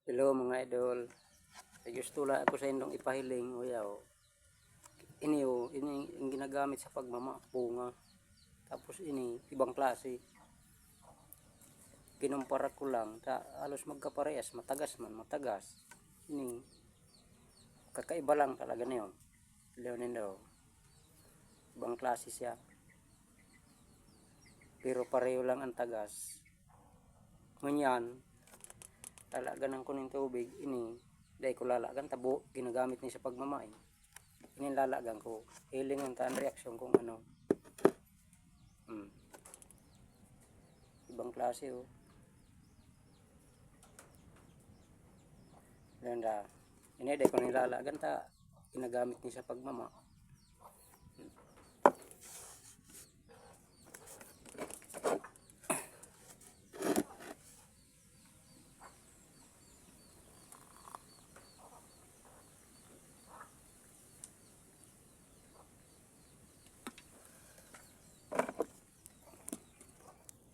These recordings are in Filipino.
Hello mga idol. Ay gusto lang ako sa indong ipahiling o yaw. Ini ang ginagamit sa pagmamapunga. Tapos ini ibang klase. Kinumpara ko lang ta halos magkaparehas, matagas. Ini kakaiba lang talaga niyo. Leonin daw. Ibang klase siya. Pero pareho lang ang tagas. Ngunyan, lalaganan ko ng tubig ini dahil ko lalagan tabo ginagamit niya sa pagmamain ini lalagan ko hiling ang taan reaksyon kung ano ibang klase oh ganda ini dahil ko nilalagan ta ginagamit niya sa pagmama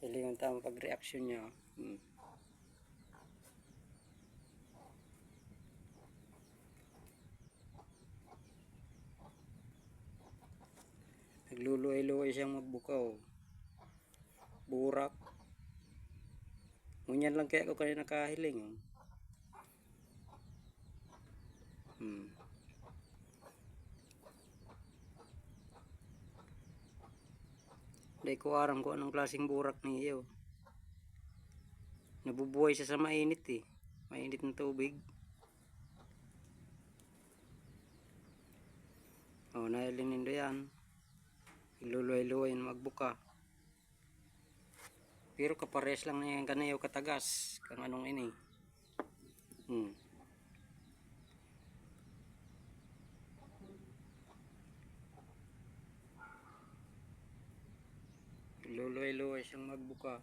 hiling ang tamang pag-reaksyon niya. Nagluluay-luay siyang magbukaw. Burak. Ngunyan lang kaya ko kanina nakahiling. Dahil ko aram ko anong klaseng burak niyo. Nabubuhay siya sa mainit eh. Mainit ng tubig. O, nahiling nindo yan. Iluluay-luay na magbuka. Pero kapares lang na yan kanayaw katagas. Kang anong ini. Iluluay-luay siyang magbuka.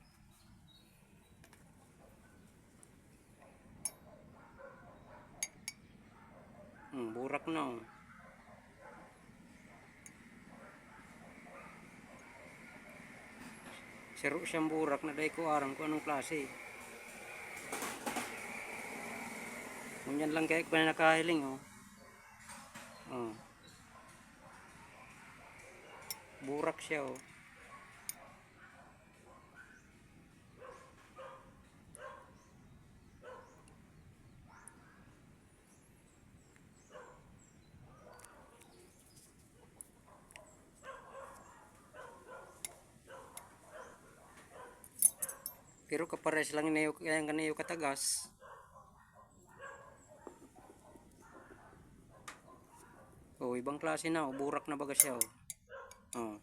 Burak na oh. Siro siyang burak na dahil ko aram ko anong klase. Ngunyan lang kaya ko na nakahiling oh. Burak siya oh. Pero kapares lang inayo kaya kanayo katagas. Oh, ibang klase na oh, burak na baga siya oh.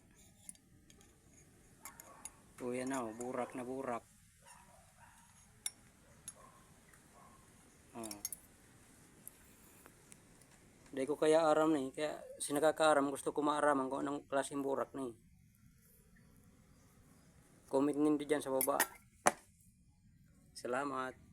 Oh, yan na oh, burak na burak. Dahil ko kaya aram ni, kaya sinakakaram gusto ko maaraman kung anong klaseng burak ni. Comment nindo dyan sa baba. Salamat.